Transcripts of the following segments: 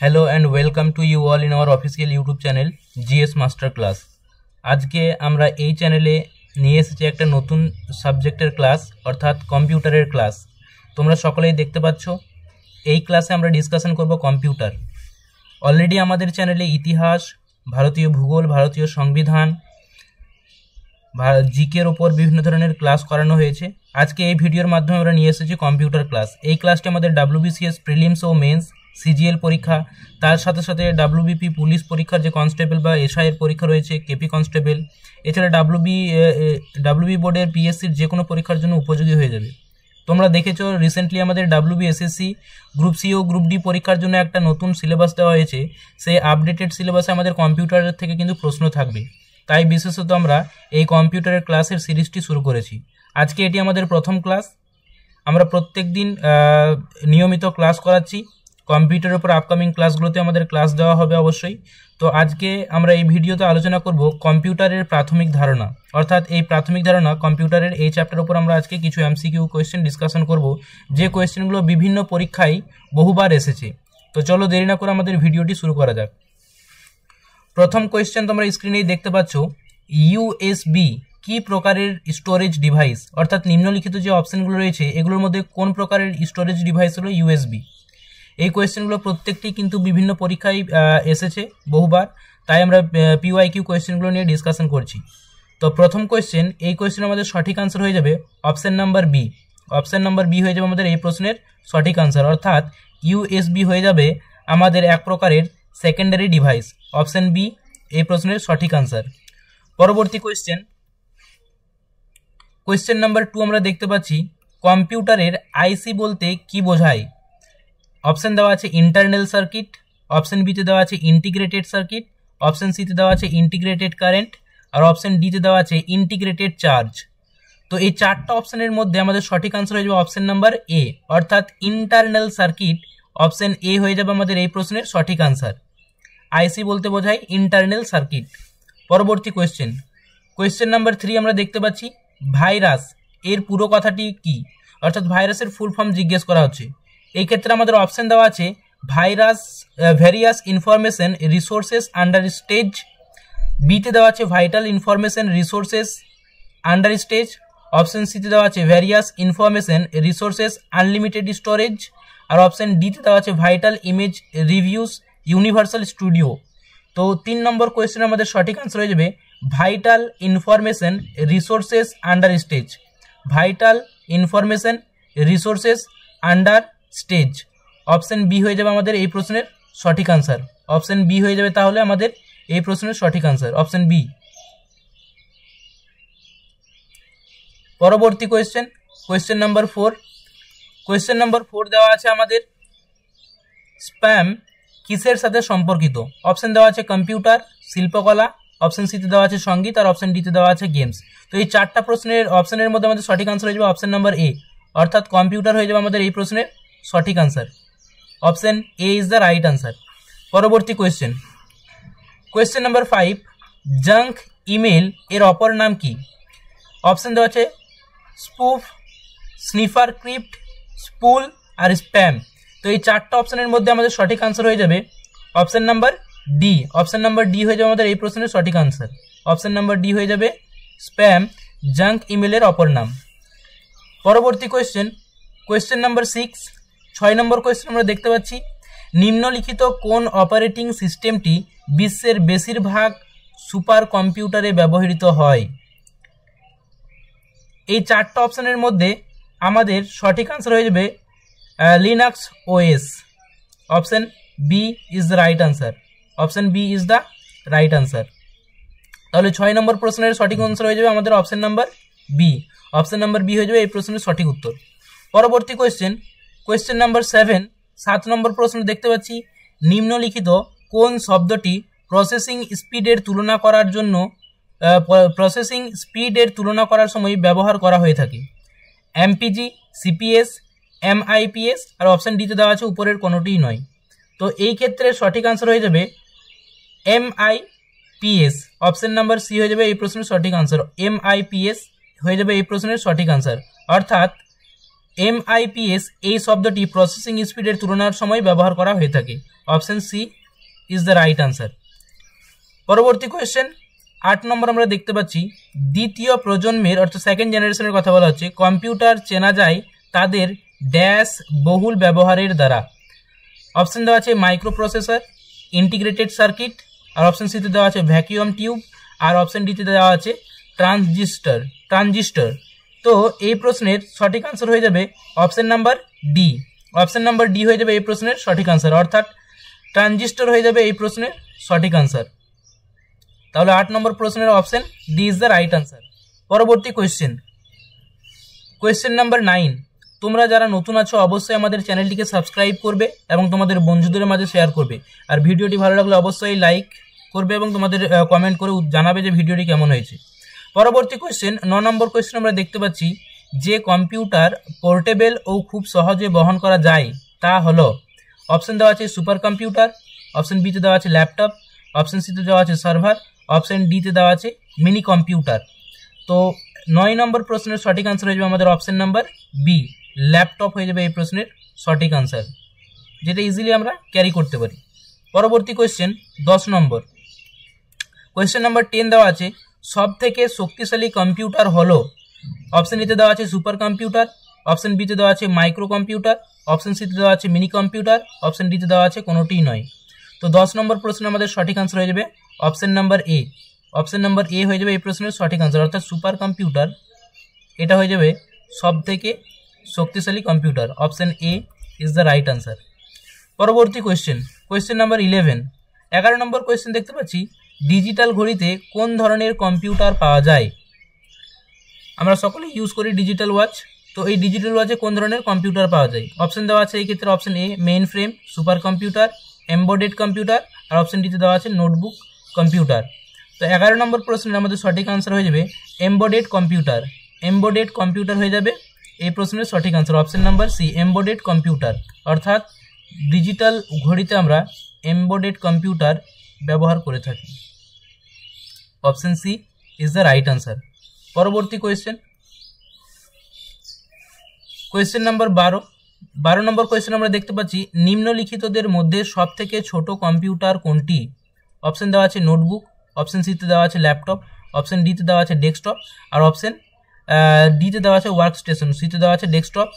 Hello and welcome to you all in our official YouTube channel GS master class. आज के আমরা এই চ্যানেলে নিয়ে এসেছি একটা নতুন সাবজেক্টের ক্লাস অর্থাৎ কম্পিউটারের ক্লাস। তোমরা সকলেই দেখতে পাচ্ছ এই ক্লাসে আমরা ডিসকাশন করব কম্পিউটার। অলরেডি আমাদের চ্যানেলে ইতিহাস, ভারতীয় ভূগোল, ভারতীয় সংবিধান, জিকের উপর বিভিন্ন ধরনের ক্লাস করানো হয়েছে। আজকে এই ভিডিওর মাধ্যমে আমরা নিয়ে এসেছি কম্পিউটার ক্লাস। এই ক্লাসটি আমাদের ডাব্লিউবিসিএস প্রিলিমস ও মেন্স, সিজিএল পরীক্ষা, তার সাথে সাথে ডাব্লিউবিপি পুলিশ পরীক্ষার যে কনস্টেবল বা এসআই এর পরীক্ষা রয়েছে, কেপি কনস্টেবল, এছাড়া ডাব্লিউবি বোর্ডের পিএসসির যে কোনো পরীক্ষার জন্য উপযোগী হয়ে যাবে। তোমরা দেখেছো রিসেন্টলি আমাদের ডাব্লিউবি এসএসসি গ্রুপ সি ও গ্রুপ ডি পরীক্ষার জন্য একটা নতুন সিলেবাস দেওয়া হয়েছে। সেই আপডেটেড সিলেবাসে আমাদের কম্পিউটারের থেকে কিন্তু প্রশ্ন থাকবে, তাই বিশেষত আমরা এই কম্পিউটারের ক্লাসের সিরিজটি শুরু করেছি। আজকে এটি আমাদের প্রথম ক্লাস। আমরা প্রত্যেক দিন নিয়মিত ক্লাস করাচ্ছি। কম্পিউটারের উপর আপকামিং ক্লাসগুলোতে আমাদের ক্লাস দেওয়া হবে অবশ্যই। তো আজকে আমরা এই ভিডিওতে আলোচনা করব কম্পিউটারের প্রাথমিক ধারণা, অর্থাৎ এই প্রাথমিক ধারণা কম্পিউটারের এই চ্যাপ্টারের উপর আমরা আজকে কিছু এমসিকিউ কোয়েশ্চেন ডিসকাশন করব, যে কোয়েশ্চেনগুলো বিভিন্ন পরীক্ষায় বহুবার এসেছে। তো চলো দেরি না করে আমাদের ভিডিওটি শুরু করা যাক। প্রথম কোয়েশ্চেন তোমরা স্ক্রিনেই দেখতে পাচ্ছ, ইউএসবি কি প্রকারের স্টোরেজ ডিভাইস? অর্থাৎ নিম্নলিখিত যে অপশনগুলো রয়েছে এগুলোর মধ্যে কোন প্রকারের স্টোরেজ ডিভাইস হলো ইউএসবি? এই কোয়েশ্চেনগুলো প্রত্যেকটি কিন্তু বিভিন্ন পরীক্ষায় এসেছে বহুবার, তাই আমরা পিওয়াইকিউ কোয়েশ্চেনগুলো নিয়ে ডিসকাশন করছি। তো প্রথম কোয়েশ্চেন, এই কোয়েশ্চেনের আমাদের সঠিক আনসার হয়ে যাবে option number B. Option number B হয়ে যাবে আমাদের এই প্রশ্নের সঠিক আনসার, অর্থাৎ ইউএসবি হয়ে যাবে আমাদের এক প্রকারের সেকেন্ডারি ডিভাইস। অপশন বি এই প্রশ্নের সঠিক আনসার। পরবর্তী কোয়েশ্চেন, কোয়েশ্চেন নাম্বার 2 আমরা দেখতে পাচ্ছি, কম্পিউটারের আইসি বলতে কি বোঝায়? অপশন দেওয়া আছে ইন্টারনাল সার্কিট, অপশন বিতে দেওয়া আছে ইন্টিগ্রেটেড সার্কিট, অপশন সিতে দেওয়া আছে ইন্টিগ্রেটেড কারেন্ট, আর অপশন ডিতে দেওয়া আছে ইন্টিগ্রেটেড চার্জ। তো এই চারটা অপশনের মধ্যে আমাদের সঠিক আনসার হয়ে যাবে অপশন নাম্বার এ, অর্থাৎ ইন্টারনাল সার্কিট। অপশন এ হয়ে যাবে আমাদের এই প্রশ্নের সঠিক আনসার। আইসি বলতে বোঝায় ইন্টারনাল সার্কিট। পরবর্তী কোয়েশ্চেন, কোয়েশ্চেন নাম্বার 3 আমরা দেখতে পাচ্ছি, ভাইরাস এর পুরো কথাটি কি? অর্থাৎ ভাইরাসের ফুল ফর্ম জিজ্ঞেস করা হচ্ছে। এই ক্ষেত্রে আমাদের অপশন দেওয়া আছে virus various information resources under stage, বিতে দেওয়া আছে vital information resources under stage, option সিতে দেওয়া আছে various information resources unlimited storage, আর অপশন ডিতে দেওয়া আছে vital image reviews universal studio. তো 3 নম্বর কোয়েশ্চেন আমাদের সঠিক আনসার হয়ে যাবে vital information resources under stage. Vital information resources under stage. Option B হয়ে যাবে আমাদের এই প্রশ্নের সঠিক আনসার। অপশন বি হয়ে যাবে তাহলে আমাদের এই প্রশ্নের সঠিক আনসার, অপশন বি। পরবর্তী question, question number 4। Question number 4 দেওয়া আছে আমাদের, স্প্যাম কিসের সাথে সম্পর্কিত? অপশন দেওয়া আছে কম্পিউটার, শিল্পকলা, অপশন সিতে দেওয়া আছে সঙ্গীত, আর অপশন ডিতে দেওয়া আছে গেমস। তো এই চারটা প্রশ্নের অপশনের মধ্যে আমাদের সঠিক আনসার হয়ে যাবে অপশন নাম্বার এ, অর্থাৎ কম্পিউটার হয়ে যাবে আমাদের এই প্রশ্নের সঠিক answer. Option A is the right answer. পরবর্তী question, question number 5, junk email এর অপর নাম কি? অপশন দেওয়া আছে স্পুফ, স্নিফার ক্রিপ্ট, স্পুল, আর স্প্যাম। তো এই চারটা অপশনের মধ্যে আমাদের সঠিক আনসার হয়ে যাবে option number D. Option number D হয়ে যাবে আমাদের এই প্রশ্নের সঠিক আনসার। অপশন নাম্বার ডি হয়ে যাবে স্প্যাম জাঙ্ক ইমেলের অপর নাম। পরবর্তী কোয়েশ্চেন, কোয়েশ্চেন নাম্বার 6। 6 নম্বর কোয়েশ্চেন আমরা দেখতে পাচ্ছি, নিম্নলিখিত কোন অপারেটিং সিস্টেমটি বিশ্বের বেশিরভাগ সুপার কম্পিউটারে ব্যবহৃত হয়? এই চারটা অপশনের মধ্যে আমাদের সঠিক আনসার হয়ে যাবে Linux OS. Option B is the right answer. Option B is the right answer. তাহলে 6 নম্বর প্রশ্নের সঠিক আনসার হয়ে যাবে আমাদের option number B. Option number B হয়ে যাবে এই প্রশ্নের সঠিক উত্তর। পরবর্তী কোয়েশ্চেন, কোয়েশ্চেন নাম্বার 7। 7 নম্বর প্রশ্ন দেখতে পাচ্ছি, নিম্নলিখিত কোন শব্দটি প্রসেসিং স্পিডের তুলনা করার জন্য করার সময় ব্যবহার করা হয়ে থাকে? এমপিজি, সিপিএস, এমআইপিএস, আর অপশন ডিতে দেওয়া আছে উপরের কোনোটিই নয়। তো এই ক্ষেত্রে সঠিক আনসার হয়ে যাবে এমআইপিএস। অপশন নাম্বার সি হয়ে যাবে এই প্রশ্নের সঠিক আনসার। এমআইপিএস হয়ে যাবে এই প্রশ্নের সঠিক আনসার, অর্থাৎ MIPS এই শব্দটি প্রসেসিং স্পিডের তুলনার সময় ব্যবহার করা হয়ে থাকে। Option C is the right answer. পরবর্তী কোয়েশ্চেন 8 নম্বর আমরা দেখতে পাচ্ছি দ্বিতীয় প্রজন্মের অর্থাৎ সেকেন্ড জেনারেশনের কথা বলা হচ্ছে কম্পিউটার চেনা যায় তাদের ড্যাশ বহুল ব্যবহারের দ্বারা। অপশন দেওয়া আছে মাইক্রো প্রসেসর, ইন্টিগ্রেটেড সার্কিট, আর অপশন সিতে দেওয়া আছে ভ্যাকুয়াম টিউব, আর অপশন ডিতে দেওয়া আছে ট্রানজিস্টর। তো এই প্রশ্নের সঠিক আনসার হয়ে যাবে option number D. Option number D হয়ে যাবে এই প্রশ্নের সঠিক আনসার, অর্থাৎ ট্রানজিস্টর হয়ে যাবে এই প্রশ্নের সঠিক আনসার। তাহলে 8 নম্বর প্রশ্নের option D is the right answer. পরবর্তী কোয়েশ্চেন নাম্বার 9। তোমরা যারা নতুন আছো অবশ্যই আমাদের চ্যানেলটিকে সাবস্ক্রাইব করবে এবং তোমাদের বন্ধুদের মাঝে শেয়ার করবে, আর ভিডিওটি ভালো লাগলে অবশ্যই লাইক করবে এবং তোমাদের কমেন্ট করে জানাবে যে ভিডিওটি কেমন হয়েছে। পরবর্তী কোয়েশ্চেন 9 নম্বর কোয়েশ্চেন আমরা দেখতে পাচ্ছি যে কম্পিউটার পোর্টেবল ও খুব সহজে বহন করা যায় তা হলো। অপশন দেওয়া আছে সুপার কম্পিউটার, অপশন বিতে দেওয়া আছে ল্যাপটপ, অপশন সিতে দেওয়া আছে সার্ভার, অপশন ডিতে দেওয়া আছে মিনি কম্পিউটার। তো 9 নম্বর প্রশ্নের সঠিক আনসার হয়ে যাবে আমাদের অপশন নাম্বার বি, ল্যাপটপ হয়ে যাবে এই প্রশ্নের সঠিক আনসার, যেটা ইজিলি আমরা ক্যারি করতে পারি। পরবর্তী কোয়েশ্চেন 10 নম্বর। কোয়েশ্চেন নাম্বার 10 দেওয়া আছে সব থেকে শক্তিশালী কম্পিউটার হলো। অপশন এতে দেওয়া আছে সুপার কম্পিউটার, অপশন বিতে দেওয়া আছে মাইক্রো কম্পিউটার, অপশন সিতে দেওয়া আছে মিনি কম্পিউটার, অপশন ডিতে দেওয়া আছে কোনোটিই নয়। তো 10 নম্বর প্রশ্নে আমাদের সঠিক আনসার হয়ে যাবে option number A. Option number A হয়ে যাবে এই প্রশ্নের সঠিক আনসার, অর্থাৎ সুপার কম্পিউটার এটা হয়ে যাবে সব থেকে শক্তিশালী computer. Option A is the right answer. পরবর্তী কোয়েশ্চেন নাম্বার 11। 11 নম্বর কোয়েশ্চেন দেখতে পাচ্ছি ডিজিটাল ঘড়িতে কোন ধরনের কম্পিউটার পাওয়া যায়। আমরা সকলেই ইউজ করি ডিজিটাল ওয়াচ, তো এই ডিজিটাল ওয়াচে কোন ধরনের কম্পিউটার পাওয়া যায়। অপশন দেওয়া আছে এই ক্ষেত্রে option A mainframe supercomputer, embedded computer, আর অপশন ডিতে দেওয়া আছে নোটবুক কম্পিউটার। তো 11 নম্বর প্রশ্নের আমাদের সঠিক আনসার হয়ে যাবে এমবেডেড কম্পিউটার। এমবেডেড কম্পিউটার হয়ে যাবে এই প্রশ্নের সঠিক answer, option number C embedded computer. অর্থাৎ ডিজিটাল ঘড়িতে আমরা এমবেডেড কম্পিউটার ব্যবহার করে থাকি। Option C is the right answer. পরবর্তী কোয়েশ্চেন নাম্বার 12 নম্বর কোয়েশ্চেন আমরা দেখতে পাচ্ছি নিম্নলিখিতদের মধ্যে সব থেকে ছোট কম্পিউটার কোনটি। অপশন দেওয়া আছে নোটবুক, অপশন সিতে দেওয়া আছে ল্যাপটপ, অপশন ডিতে দেওয়া আছে ডেস্কটপ, আর অপশন ডিতে দেওয়া আছে ওয়ার্ক স্টেশন, সিতে দেওয়া আছে ডেস্কটপ।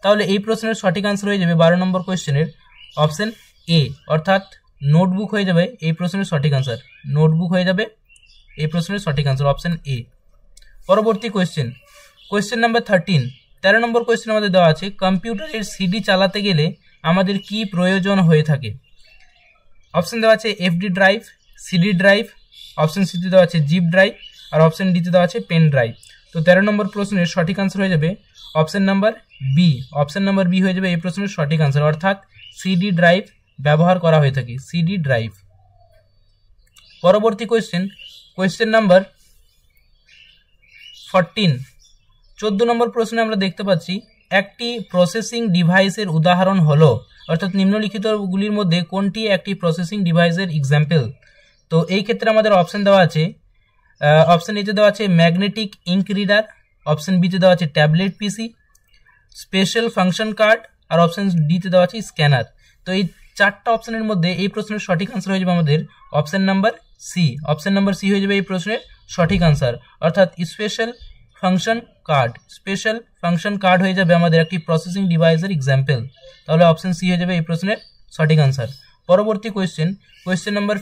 তাহলে এই প্রশ্নের সঠিক আনসার হয়ে যাবে 12 নম্বর কোয়েশ্চেনের অপশন এ, অর্থাৎ নোটবুক হয়ে যাবে এই প্রশ্নের সঠিক আনসার। নোটবুক হয়ে যাবে এই প্রশ্নের সঠিক আনসার, অপশন এ। পরবর্তী কোয়েশ্চেন নাম্বার 13 নম্বর কোয়েশ্চেন আমাদের দেওয়া আছে কম্পিউটারের সিডি চালাতে গেলে আমাদের কি প্রয়োজন হয়ে থাকে। অপশন দেওয়া আছে FD drive, CD drive, option সিতে দেওয়া আছে জিপ ড্রাইভ, আর অপশন ডিতে দেওয়া আছে পেন ড্রাইভ। তো 13 নম্বর প্রশ্নের সঠিক আনসার হয়ে যাবে option number B. Option number B হয়ে যাবে এই প্রশ্নের সঠিক আনসার, অর্থাৎ সিডি ড্রাইভ ব্যবহার করা হয়ে থাকে, সিডি ড্রাইভ। পরবর্তী কোয়েশ্চেন নাম্বার 14। 14 নম্বর প্রশ্নে আমরা দেখতে পাচ্ছি একটি প্রসেসিং ডিভাইসের উদাহরণ হলো, অর্থাৎ নিম্নলিখিতগুলির মধ্যে কোনটি একটি প্রসেসিং ডিভাইসের এক্সাম্পল। তো এই ক্ষেত্রে আমাদের অপশন দেওয়া আছে অপশন এতে দেওয়া আছে ম্যাগনেটিক ইঙ্ক রিডার, অপশন বিতে দেওয়া আছে ট্যাবলেট পিসি, স্পেশাল ফাংশন কার্ড, আর অপশন ডিতে দেওয়া আছে স্ক্যানার। তো এই 4টা অপশনের মধ্যে এই প্রশ্নের সঠিক আনসার হয়ে যাবে আমাদের option number C. Option number C হয়ে যাবে এই প্রশ্নের সঠিক আনসার, অর্থাৎ স্পেশাল ফাংশন কার্ড হয়ে যাবে আমাদের একটি প্রসেসিং ডিভাইসের এক্সাম্পল। তাহলে অপশন সি হয়ে যাবে এই প্রশ্নের সঠিক আনসার। পরবর্তী কোয়েশ্চেন নাম্বার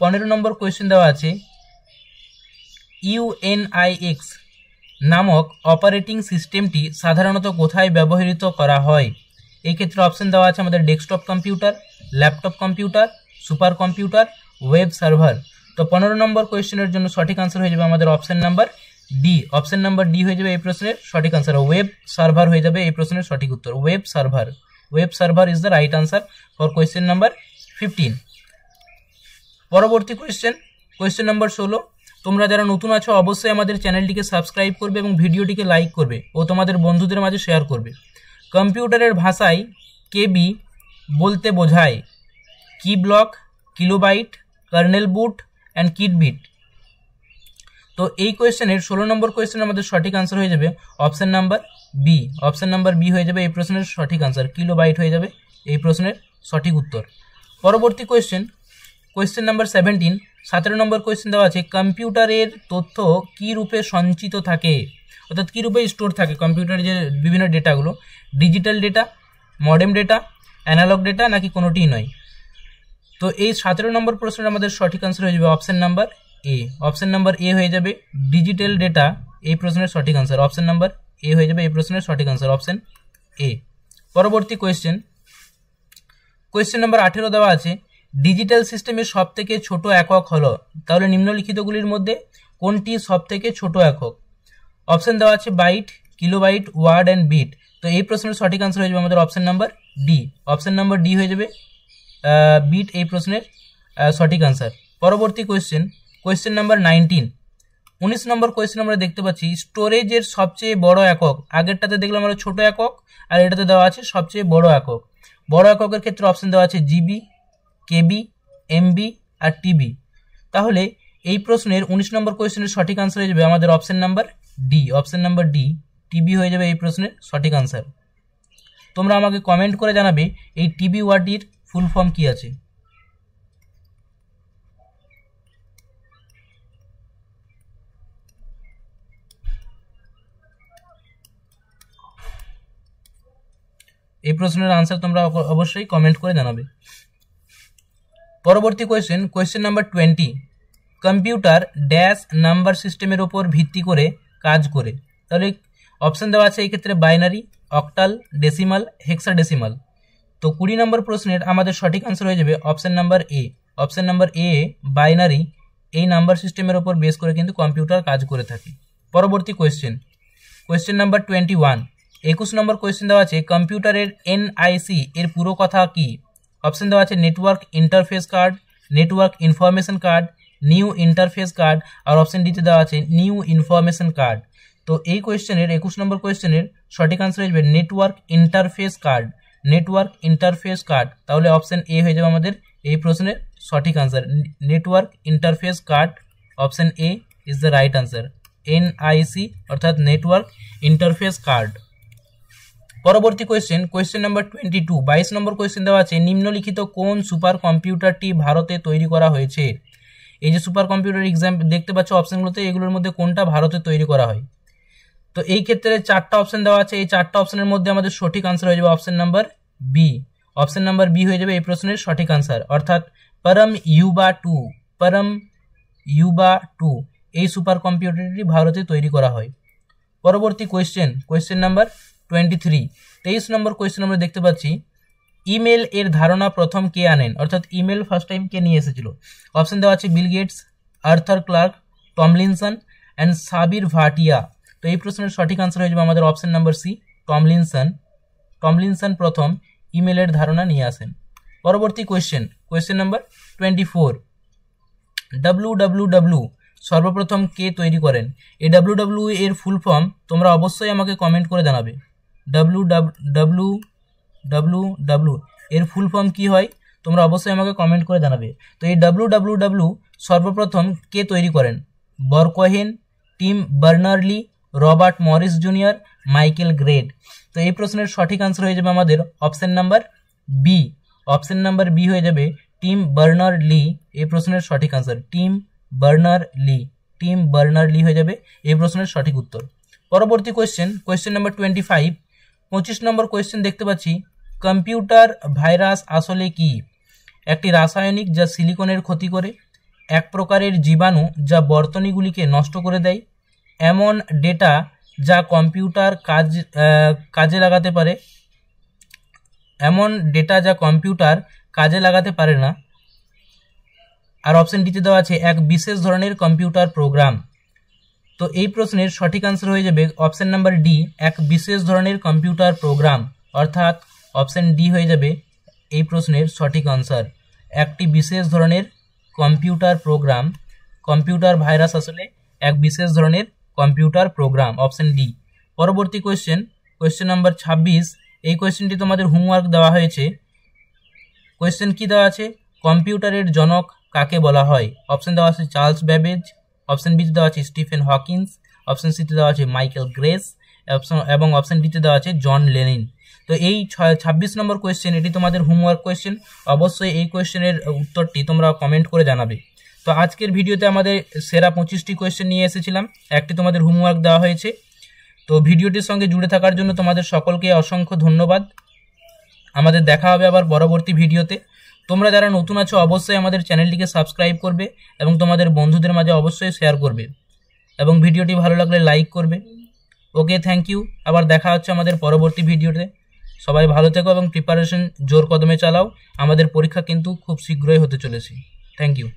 15 নম্বর কোয়েশ্চেন দেওয়া আছে UNIX নামক অপারেটিং সিস্টেমটি সাধারণত কোথায় ব্যবহৃত করা হয়। এই ক্ষেত্রে অপশন দেওয়া আছে আমাদের desktop computer, laptop computer, super computer, web server. তো 15 নম্বর কোয়েশ্চেনের জন্য সঠিক আনসার হয়ে যাবে আমাদের option number D. Option number D হয়ে যাবে এই প্রশ্নের সঠিক আনসার, ওয়েব সার্ভার হয়ে যাবে এই প্রশ্নের সঠিক উত্তর, web server is the right answer for question number 15। পরবর্তী কোয়েশ্চেন নাম্বার 16। তোমরা যারা নতুন আছো অবশ্যই আমাদের চ্যানেলটিকে সাবস্ক্রাইব করবে এবং ভিডিওটিকে লাইক করবে ও তোমাদের বন্ধুদের মাঝে শেয়ার করবে। কম্পিউটারের ভাষায় কেবি বলতে বোঝায় কি block, kilobyte, kernel boot and kit bit. তো এই কোয়েশ্চেনের 16 নম্বর কোয়েশ্চেন আমাদের সঠিক আনসার হয়ে যাবে option number B, option number B হয়ে যাবে এই প্রশ্নের সঠিক আনসার, কিলোবাইট হয়ে যাবে এই প্রশ্নের সঠিক উত্তর। পরবর্তী কোয়েশ্চেন নাম্বার 17, 17 নম্বর কোয়েশ্চেন দেওয়া আছে কম্পিউটারের তথ্য কী রূপে সঞ্চিত থাকে, অর্থাৎ কী রূপে স্টোর থাকে কম্পিউটারের যে বিভিন্ন ডেটাগুলো, digital data, modem data, analog data নাকি কোনোটিই নয়। তো এই 17 নম্বর প্রশ্নের আমাদের সঠিক আনসার হয়ে যাবে option number A, option number A হয়ে যাবে ডিজিটাল ডেটা এই প্রশ্নের সঠিক আনসার, অপশন নাম্বার এ হয়ে যাবে এই প্রশ্নের সঠিক আনসার, অপশন এ। পরবর্তী কোয়েশ্চেন নাম্বার 18 দেওয়া আছে ডিজিটাল সিস্টেমের সব থেকে ছোট একক হলো, তাহলে নিম্নলিখিতগুলির মধ্যে কোনটি সব থেকে ছোট একক? অপশন দেওয়া আছে byte, kilobyte, word and bit. তো এই প্রশ্নের সঠিক আনসার হয়ে যাবে আমাদের option number D, option number D হয়ে যাবে বিট এই প্রশ্নের সঠিক আনসার। পরবর্তী কোয়েশ্চেন নাম্বার 19, 19 নম্বর কোয়েশ্চেন আমরা দেখতে পাচ্ছি স্টোরেজের সবচেয়ে বড় একক, আগেরটাতে দেখলাম আমরা ছোট একক আর এটাতে দেওয়া আছে সবচেয়ে বড় একক। বড় এককের ক্ষেত্রে অপশন দেওয়া আছে জিবি, কেবি, এমবি আর টিবি। তাহলে এই প্রশ্নের 19 নম্বর কোয়েশ্চেনের সঠিক আনসার হয়ে যাবে আমাদের option number D, option number D, TB হয়ে যাবে এই প্রশ্নের সঠিক আনসার। তোমরা আমাকে কমেন্ট করে জানাবে এই টিবি ওয়ার্ডটির ফুল ফর্ম কি আছে। এই প্রশ্নের আনসার তোমরা অবশ্যই কমেন্ট করে জানাবে। পরবর্তী question number 20, computer dash number সিস্টেমের ওপর ভিত্তি করে কাজ করে। তাহলে অপশন দেওয়া আছে এই ক্ষেত্রে বাইনারি, অক্টাল, ডেসিমাল, হেক্সাডেসিমাল। তো 20 নম্বর প্রশ্নের আমাদের সঠিক আনসার হয়ে যাবে option number A, option number A, binary এই নাম্বার সিস্টেমের ওপর বেস করে কিন্তু কম্পিউটার কাজ করে থাকে। পরবর্তী কোয়েশ্চেন নাম্বার 21, 21 নম্বর কোয়েশ্চেন দেওয়া আছে কম্পিউটারের এনআইসি এর পুরো কথা কি? অপশন দেওয়া আছে network interface card, network information card, new interface card আর অপশন ডিতে দেওয়া আছে নিউ ইনফরমেশন কার্ড। তো এই কোয়েশ্চেনের 21 নম্বর কোয়েশ্চেনের সঠিক আনসার হয়ে যাবে network interface card, network interface card. তাহলে অপশন এ হয়ে যাবে আমাদের এই প্রশ্নের সঠিক answer, network interface card, option A is the right answer, NIC অর্থাৎ নেটওয়ার্ক ইন্টারফেস কার্ড। পরবর্তী কোয়েশ্চেন নাম্বার 22, 22 নম্বর কোয়েশ্চেন দেওয়া আছে নিম্নলিখিত কোন সুপার কম্পিউটারটি ভারতে তৈরি করা হয়েছে? এই যে সুপার কম্পিউটার এক্সাম দেখতে পাচ্ছ অপশনগুলোতে, এগুলোর মধ্যে কোনটা ভারতে তৈরি করা হয়? তো এই ক্ষেত্রে 4টা অপশন দেওয়া আছে, এই 4টা অপশনের মধ্যে আমাদের সঠিক আনসার হয়ে যাবে option number B, option number B হয়ে যাবে এই প্রশ্নের সঠিক আনসার, অর্থাৎ পরম ইউবা 2 এই সুপার কম্পিউটারটি ভারতে তৈরি করা হয়। পরবর্তী কোয়েশ্চেন নাম্বার 23, 23 নম্বর কোয়েশ্চেন আমরা দেখতে পাচ্ছি ইমেল এর ধারণা প্রথম কে আনেন, অর্থাৎ ইমেল ফার্স্ট টাইম কে নিয়ে এসেছিল? অপশন দেওয়া আছে Bill Gates, Arthur Clarke, Tomlinson and Sabeer Bhatia. তো এই প্রশ্নের সঠিক আনসার হয়ে যাবে আমাদের অপশন নাম্বার সি, টমলিনসন প্রথম ইমেলের ধারণা নিয়ে আসেন। পরবর্তী কোয়েশ্চেন নাম্বার 24, www সর্বপ্রথম কে তৈরি করেন? এই www এর ফুল ফর্ম তোমরা অবশ্যই আমাকে কমেন্ট করে জানাবে। www এর ফুল ফর্ম কি হয় তোমরা অবশ্যই আমাকে কমেন্ট করে জানাবে। তো এই www সর্বপ্রথম কে তৈরি করেন? Bob Cohen, Tim Berners Lee, Robert Morris junior, Michael Grade. তো এই প্রশ্নের সঠিক আনসার হয়ে যাবে আমাদের option number B, option number B হয়ে যাবে টিম বার্নার্লি এই প্রশ্নের সঠিক আনসার, টিম বার্নার্লি হয়ে যাবে এই প্রশ্নের সঠিক উত্তর। পরবর্তী কোয়েশ্চেন নাম্বার 25, 25 নম্বর কোয়েশ্চেন দেখতে পাচ্ছি কম্পিউটার ভাইরাস আসলে কি? একটি রাসায়নিক যা সিলিকনের ক্ষতি করে, এক প্রকারের জীবাণু যা বর্তনীগুলিকে নষ্ট করে দেয়, এমন ডেটা যা কম্পিউটার কাজে লাগাতে পারে না, আর অপশন ডিতে দেওয়া আছে এক বিশেষ ধরনের কম্পিউটার প্রোগ্রাম। তো এই প্রশ্নের সঠিক আনসার হয়ে যাবে অপশন নাম্বার ডি, এক বিশেষ ধরনের কম্পিউটার প্রোগ্রাম, অর্থাৎ অপশন ডি হয়ে যাবে এই প্রশ্নের সঠিক আনসার, একটি বিশেষ ধরনের কম্পিউটার প্রোগ্রাম। কম্পিউটার ভাইরাস আসলে এক বিশেষ ধরনের কম্পিউটার প্রোগ্রাম, অপশন ডি। পরবর্তী কোয়েশ্চেন নাম্বার 26, এই কোয়েশ্চেনটি তোমাদের হোমওয়ার্ক দেওয়া হয়েছে। কোয়েশ্চেন কি দেওয়া আছে? কম্পিউটারের জনক কাকে বলা হয়? অপশন দেওয়া আছে চার্লস ব্যাবেজ, অপশন বিতে দেওয়া আছে স্টিফেন হকিন্স, অপশন সিতে দেওয়া আছে মাইকেল গ্রেস এবং অপশন ডিতে দেওয়া আছে জন লেনিন। তো এই 26 নম্বর কোয়েশ্চেন, এটি তোমাদের হোমওয়ার্ক কোয়েশ্চেন। অবশ্যই এই কোয়েশ্চেনের উত্তরটি তোমরা কমেন্ট করে জানাবে। তো আজকের ভিডিওতে আমাদের সেরা 25টি কোয়েশ্চেন নিয়ে এসেছিলাম, একটি তোমাদের হোমওয়ার্ক দেওয়া হয়েছে। তো ভিডিওটির সঙ্গে জুড়ে থাকার জন্য তোমাদের সকলকে অসংখ্য ধন্যবাদ। আমাদের দেখা হবে আবার পরবর্তী ভিডিওতে। তোমরা যারা নতুন আছো অবশ্যই আমাদের চ্যানেলটিকে সাবস্ক্রাইব করবে এবং তোমাদের বন্ধুদের মাঝে অবশ্যই শেয়ার করবে এবং ভিডিওটি ভালো লাগলে লাইক করবে। ওকে, থ্যাংক ইউ। আবার দেখা হচ্ছে আমাদের পরবর্তী ভিডিওতে। সবাই ভালো থেকো এবং প্রিপারেশন জোর কদমে চালাও। আমাদের পরীক্ষা কিন্তু খুব শীঘ্রই হতে চলেছে। Thank you.